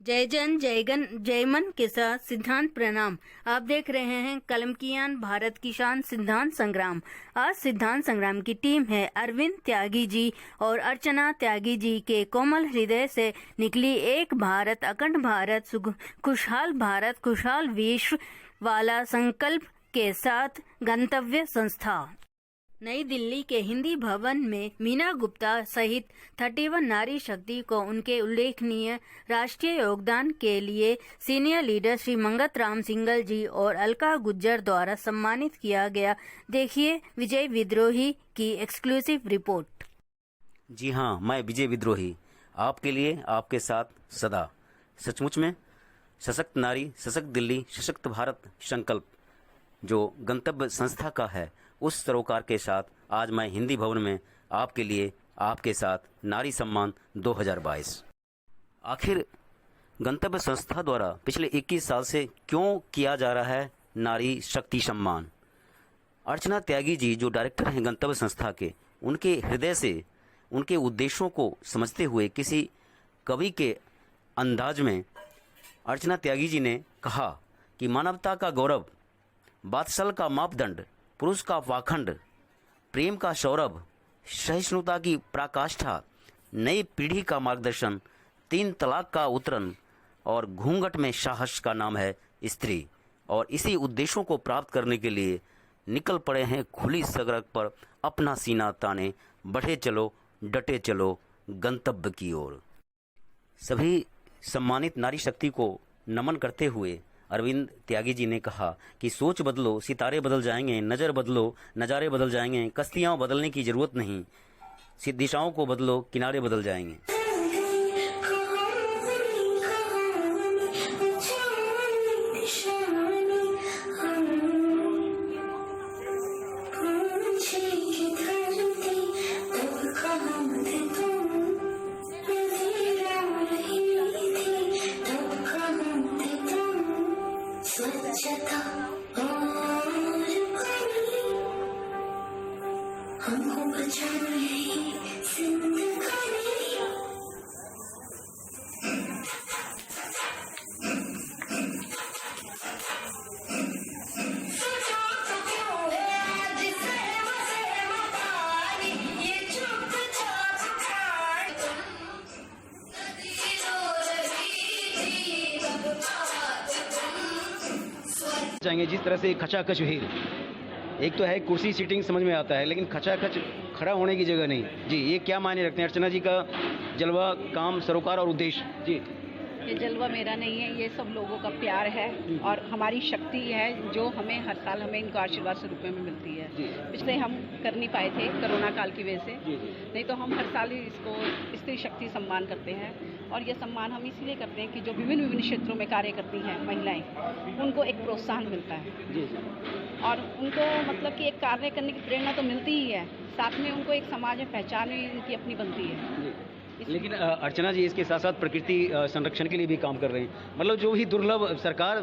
जय जन जय गण जय मन के साथ सिद्धांत प्रणाम। आप देख रहे हैं कलम की आन भारत की शान सिद्धांत संग्राम। आज सिद्धांत संग्राम की टीम है अरविंद त्यागी जी और अर्चना त्यागी जी के कोमल हृदय से निकली एक भारत अखंड भारत खुशहाल विश्व वाला संकल्प के साथ गंतव्य संस्था। नई दिल्ली के हिंदी भवन में मीना गुप्ता सहित 31 नारी शक्ति को उनके उल्लेखनीय राष्ट्रीय योगदान के लिए सीनियर लीडर श्री मंगत राम सिंगल जी और अलका गुज्जर द्वारा सम्मानित किया गया। देखिए विजय विद्रोही की एक्सक्लूसिव रिपोर्ट। जी हाँ, मैं विजय विद्रोही आपके लिए, आपके साथ सदा। सचमुच में सशक्त नारी, सशक्त दिल्ली, सशक्त भारत संकल्प जो गंतव्य संस्था का है, उस सरोकार के साथ आज मैं हिंदी भवन में आपके लिए, आपके साथ नारी सम्मान 2022। आखिर गंतव्य संस्था द्वारा पिछले 21 साल से क्यों किया जा रहा है नारी शक्ति सम्मान? अर्चना त्यागी जी जो डायरेक्टर हैं गंतव्य संस्था के, उनके हृदय से उनके उद्देश्यों को समझते हुए किसी कवि के अंदाज में अर्चना त्यागी जी ने कहा कि मानवता का गौरव, वात्सल्य का मापदंड, पुरुष का पाखंड, प्रेम का सौरभ, सहिष्णुता की पराकाष्ठा, नई पीढ़ी का मार्गदर्शन, 3 तलाक का उतरन और घूंघट में साहस का नाम है स्त्री। और इसी उद्देश्यों को प्राप्त करने के लिए निकल पड़े हैं खुली सड़क पर अपना सीना ताने, बढ़े चलो डटे चलो गंतव्य की ओर। सभी सम्मानित नारी शक्ति को नमन करते हुए अरविंद त्यागी जी ने कहा कि सोच बदलो, सितारे बदल जाएंगे, नज़र बदलो, नज़ारे बदल जाएंगे, कश्तियाँ बदलने की ज़रूरत नहीं, दिशाओं को बदलो, किनारे बदल जाएंगे। जाएंगे जिस तरह से खचाखच भीड़, एक तो है कुर्सी सीटिंग समझ में आता है, लेकिन खचाखच खड़ा होने की जगह नहीं। जी, ये क्या मायने रखते हैं अर्चना जी का जलवा, काम, सरोकार और उद्देश्य? जी, ये जलवा मेरा नहीं है, ये सब लोगों का प्यार है और हमारी शक्ति है जो हमें हर साल हमें इनको आशीर्वाद स्वरूप में मिलती है। पिछले हम कर नहीं पाए थे कोरोना काल की वजह से, नहीं तो हम हर साल ही इसको स्त्री शक्ति सम्मान करते हैं। और ये सम्मान हम इसलिए करते हैं कि जो विभिन्न क्षेत्रों में कार्य करती हैं महिलाएं, उनको एक प्रोत्साहन मिलता है और उनको मतलब कि एक कार्य करने की प्रेरणा तो मिलती ही है, साथ में उनको एक समाज में पहचान भी उनकी अपनी बनती है। लेकिन अर्चना जी इसके साथ साथ प्रकृति संरक्षण के लिए भी काम कर रहे हैं। मतलब जो भी दुर्लभ सरकार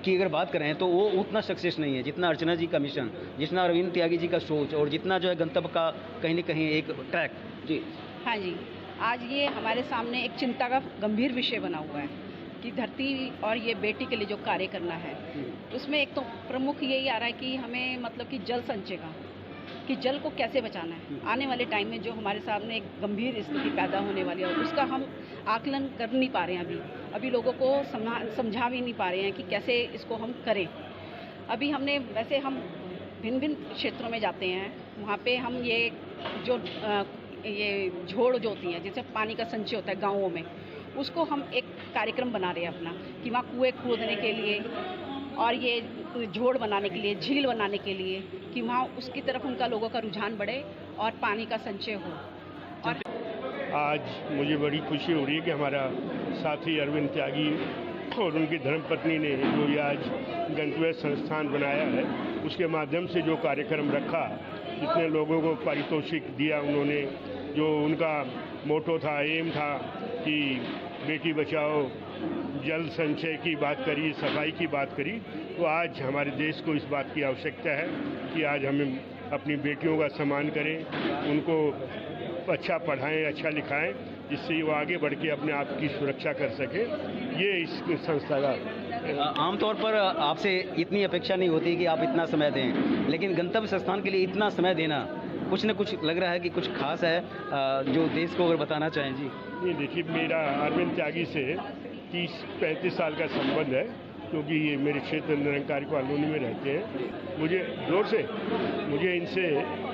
की अगर बात करें तो वो उतना सक्सेस नहीं है जितना अर्चना जी का मिशन, जितना अरविंद त्यागी जी का सोच और जितना जो है गंतव्य का कहीं न कहीं एक ट्रैक। जी हाँ जी, आज ये हमारे सामने एक चिंता का गंभीर विषय बना हुआ है कि धरती और ये बेटी के लिए जो कार्य करना है, उसमें एक तो प्रमुख यही आ रहा है कि हमें मतलब कि जल संचय का, कि जल को कैसे बचाना है। आने वाले टाइम में जो हमारे सामने एक गंभीर स्थिति पैदा होने वाली है, उसका हम आकलन कर नहीं पा रहे हैं। अभी लोगों को समझा भी नहीं पा रहे हैं कि कैसे इसको हम करें। अभी हमने वैसे हम भिन्न भिन्न क्षेत्रों में जाते हैं, वहाँ पे हम ये जो ये झोड़ जो होती हैं, जैसे पानी का संचय होता है गाँवों में, उसको हम एक कार्यक्रम बना रहे हैं अपना, कि वहाँ कुएँ खोदने के लिए और ये झोड़ बनाने के लिए, झील बनाने के लिए, कि वहाँ उसकी तरफ उनका लोगों का रुझान बढ़े और पानी का संचय हो। और आज मुझे बड़ी खुशी हो रही है कि हमारा साथी अरविंद त्यागी और उनकी धर्मपत्नी ने जो ये आज गंतव्य संस्थान बनाया है, उसके माध्यम से जो कार्यक्रम रखा, जितने लोगों को पारितोषिक दिया उन्होंने, जो उनका मोटो था, एम था कि बेटी बचाओ, जल संचय की बात करी, सफाई की बात करी, तो आज हमारे देश को इस बात की आवश्यकता है कि आज हमें अपनी बेटियों का सम्मान करें, उनको अच्छा पढ़ाएं, अच्छा लिखाएं जिससे वो आगे बढ़ के अपने आप की सुरक्षा कर सके। ये इस संस्था का आमतौर पर आपसे इतनी अपेक्षा नहीं होती कि आप इतना समय दें, लेकिन गंतव्य संस्थान के लिए इतना समय देना कुछ न कुछ लग रहा है कि कुछ खास है जो देश को अगर बताना चाहें। जी नहीं, देखिए, मेरा अरविंद त्यागी से 30-35 साल का संबंध है, क्योंकि ये मेरे क्षेत्र निरंकारी कॉलोनी में रहते हैं। मुझे इनसे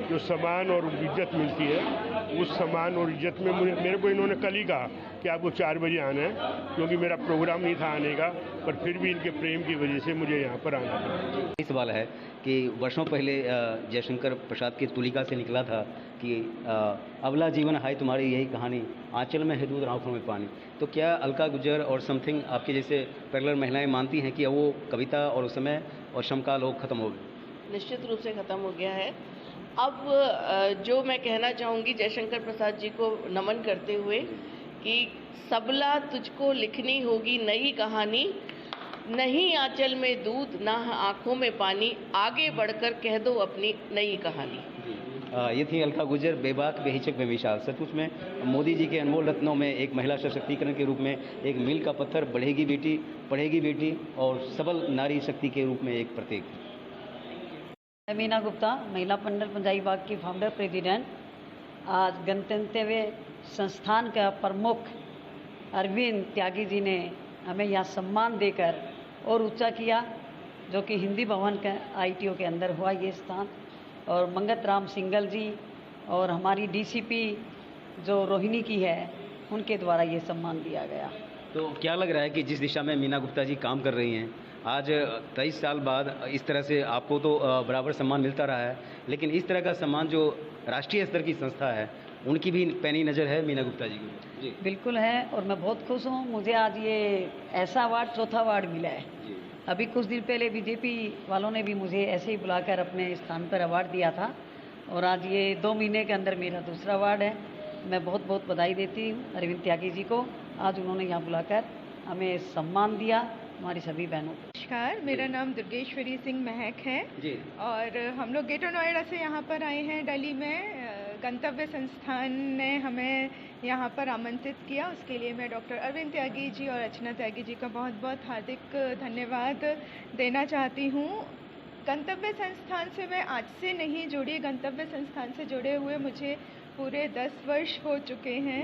जो सम्मान और इज्जत मिलती है, उस सम्मान और इज्जत में मेरे को इन्होंने कल ही कहा कि आपको 4 बजे आना है, क्योंकि मेरा प्रोग्राम नहीं था आने का, पर फिर भी इनके प्रेम की वजह से मुझे यहाँ पर आना पड़ा। ये सवाल है कि वर्षों पहले जयशंकर प्रसाद की तुलिका से निकला था कि अबला जीवन हाय तुम्हारी यही कहानी, आंचल में है दूध आंखों में पानी। तो क्या अलका गुज्जर और समथिंग आपके जैसे पैरेलल महिलाएं मानती हैं कि वो कविता और उस समय और समकाल हो खत्म हो गए? निश्चित रूप से खत्म हो गया है। अब जो मैं कहना चाहूँगी जयशंकर प्रसाद जी को नमन करते हुए कि सबला तुझको लिखनी होगी नई कहानी, नहीं आंचल में दूध ना आंखों में पानी, आगे बढ़कर कह दो अपनी नई कहानी। ये थी अलका गुज्जर, बेबाक बेहिचक बेमिसाल। सचमुच में मोदी जी के अनमोल रत्नों में एक महिला सशक्तिकरण के रूप में एक मील का पत्थर, बढ़ेगी बेटी पढ़ेगी बेटी और सबल नारी शक्ति के रूप में एक प्रतीक। मैं मीना गुप्ता, महिला मंडल पंजाबी बाग की फाउंडर प्रेसिडेंट। आज गणतंत्र संस्थान का प्रमुख अरविंद त्यागी जी ने हमें यहाँ सम्मान देकर और ऊंचा किया, जो कि हिंदी भवन का ITO के अंदर हुआ ये स्थान। और मंगत राम सिंगल जी और हमारी DCP जो रोहिणी की है, उनके द्वारा ये सम्मान दिया गया। तो क्या लग रहा है कि जिस दिशा में मीना गुप्ता जी काम कर रही हैं, आज 23 साल बाद इस तरह से आपको तो बराबर सम्मान मिलता रहा है, लेकिन इस तरह का सम्मान जो राष्ट्रीय स्तर की संस्था है, उनकी भी पैनी नज़र है मीना गुप्ता जी को? जी बिल्कुल है, और मैं बहुत खुश हूँ। मुझे आज ये ऐसा अवार्ड, चौथा अवार्ड मिला है। अभी कुछ दिन पहले BJP वालों ने भी मुझे ऐसे ही बुलाकर अपने स्थान पर अवार्ड दिया था, और आज ये 2 महीने के अंदर मेरा दूसरा अवार्ड है। मैं बहुत बहुत बधाई देती हूँ अरविंद त्यागी जी को। आज उन्होंने यहाँ बुलाकर हमें सम्मान दिया, हमारी सभी बहनों को। नमस्कार, मेरा नाम दुर्गेश्वरी सिंह महक है जी। और हम लोग ग्रेटर नोएडा से यहाँ पर आए हैं दिल्ली में। गंतव्य संस्थान ने हमें यहाँ पर आमंत्रित किया, उसके लिए मैं डॉक्टर अरविंद त्यागी जी और अर्चना त्यागी जी का बहुत बहुत हार्दिक धन्यवाद देना चाहती हूँ। गंतव्य संस्थान से मैं आज से नहीं जुड़ी, गंतव्य संस्थान से जुड़े हुए मुझे पूरे 10 वर्ष हो चुके हैं,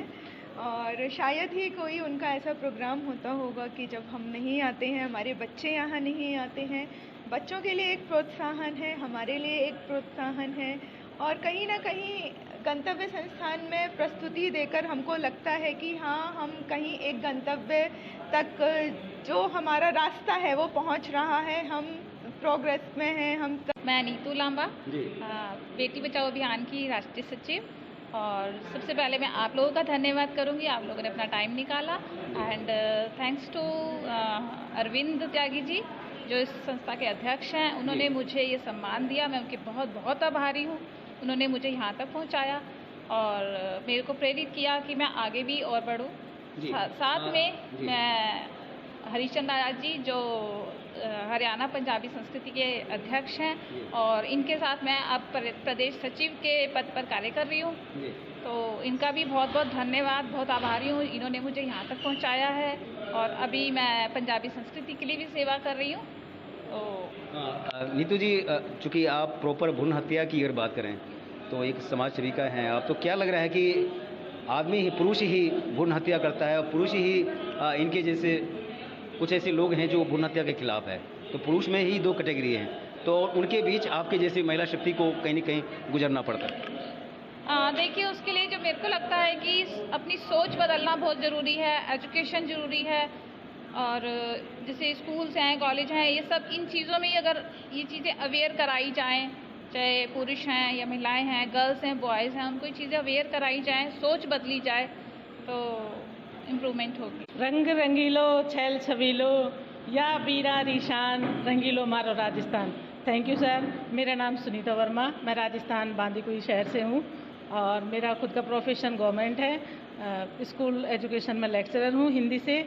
और शायद ही कोई उनका ऐसा प्रोग्राम होता होगा कि जब हम नहीं आते हैं, हमारे बच्चे यहाँ नहीं आते हैं। बच्चों के लिए एक प्रोत्साहन है, हमारे लिए एक प्रोत्साहन है, और कहीं ना कहीं गंतव्य संस्थान में प्रस्तुति देकर हमको लगता है कि हाँ, हम कहीं एक गंतव्य तक जो हमारा रास्ता है वो पहुँच रहा है, हम प्रोग्रेस में हैं। मैं नीतू लांबा, बेटी बचाओ अभियान की राष्ट्रीय सचिव, और सबसे पहले मैं आप लोगों का धन्यवाद करूंगी, आप लोगों ने अपना टाइम निकाला। And thanks to Arvind Tyagi ji जो इस संस्था के अध्यक्ष हैं, उन्होंने मुझे ये सम्मान दिया, मैं उनकी बहुत बहुत आभारी हूँ। उन्होंने मुझे यहाँ तक पहुँचाया और मेरे को प्रेरित किया कि मैं आगे भी और बढ़ूँ। साथ में मैं हरीशचंद्र आजाद जी जो हरियाणा पंजाबी संस्कृति के अध्यक्ष हैं, और इनके साथ मैं अब प्रदेश सचिव के पद पर कार्य कर रही हूँ, तो इनका भी बहुत बहुत धन्यवाद, बहुत आभारी हूँ। इन्होंने मुझे यहाँ तक पहुँचाया है, और अभी मैं पंजाबी संस्कृति के लिए भी सेवा कर रही हूँ। तो नीतू जी, चूँकि आप प्रॉपर भ्रूण हत्या की अगर बात करें तो एक समाज सेविका हैं आप, तो क्या लग रहा है कि आदमी ही, पुरुष ही भ्रूण हत्या करता है और पुरुष ही इनके जैसे कुछ ऐसे लोग हैं जो भ्रूण हत्या के खिलाफ है, तो पुरुष में ही 2 कैटेगरी हैं, तो उनके बीच आपके जैसे महिला शक्ति को कहीं न कहीं गुजरना पड़ता है? देखिए, उसके लिए जो मेरे को लगता है कि अपनी सोच बदलना बहुत ज़रूरी है, एजुकेशन ज़रूरी है, और जैसे स्कूल्स हैं, कॉलेज हैं, ये सब इन चीज़ों में अगर ये चीज़ें अवेयर कराई जाएँ, चाहे पुरुष हैं या महिलाएं हैं, गर्ल्स हैं, बॉयज़ हैं, उनको ये चीज़ें अवेयर कराई जाएँ, सोच बदली जाए, तो इम्प्रूवमेंट होगी। रंग रंगीलो छैल छबीलो या बीरा रिशान रंगीलो मारो राजस्थान। Thank you sir. मेरा नाम सुनीता वर्मा, मैं राजस्थान बांदीकुई शहर से हूँ, और मेरा खुद का प्रोफेशन गवर्नमेंट है। स्कूल एजुकेशन में लेक्चरर हूँ हिंदी से।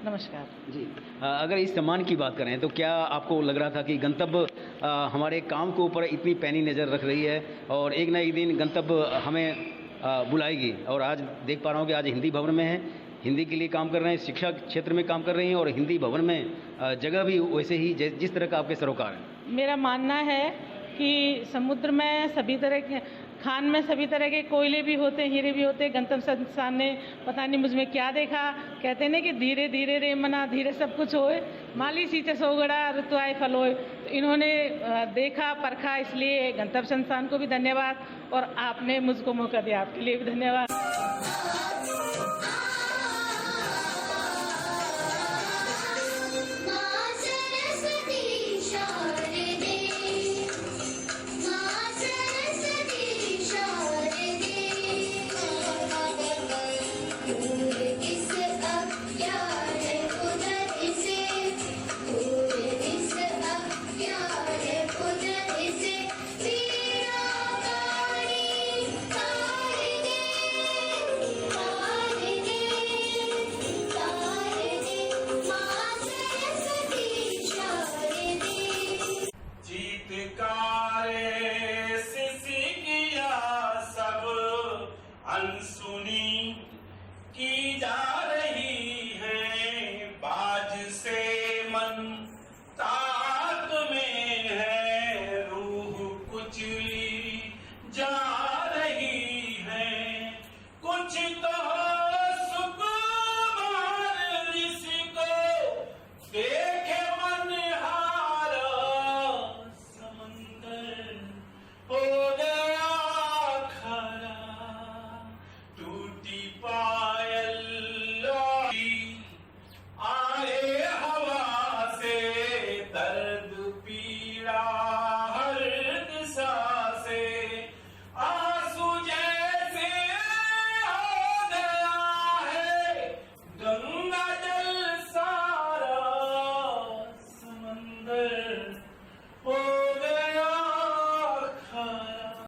नमस्कार जी। अगर इस सम्मान की बात करें तो क्या आपको लग रहा था कि गंतव्य हमारे काम के ऊपर इतनी पैनी नज़र रख रही है, और एक ना एक दिन गंतव्य हमें बुलाएगी। और आज देख पा रहा हूँ कि आज हिंदी भवन में है, हिंदी के लिए काम कर रहे हैं, शिक्षा क्षेत्र में काम कर रही हैं और हिंदी भवन में जगह भी वैसे ही जिस तरह का आपके सरोकार है। मेरा मानना है कि समुद्र में सभी तरह के खान में सभी तरह के कोयले भी होते हैं, हीरे भी होते हैं। गंतव्य संस्थान ने पता नहीं मुझ में क्या देखा, कहते हैं ना कि धीरे धीरे रे मना धीरे सब कुछ होए, माली सींचे सोगड़ा ऋतुआए फल होए। तो इन्होंने देखा परखा, इसलिए गंतव्य संस्थान को भी धन्यवाद और आपने मुझको मौका दिया, आपके लिए भी धन्यवाद। अनसुनी की जा रही है, बाज से मन ताक में है, रूह कुचली जा रही है, कुछ तो सुकुमार जिसको देखे मन हारा, समंदर हो गया खरा, टूटी पायल आए हवा से, दर्द पीड़ा हर दिशा से, आंसू जैसे हो गया है गंगा जल सारा, समंदर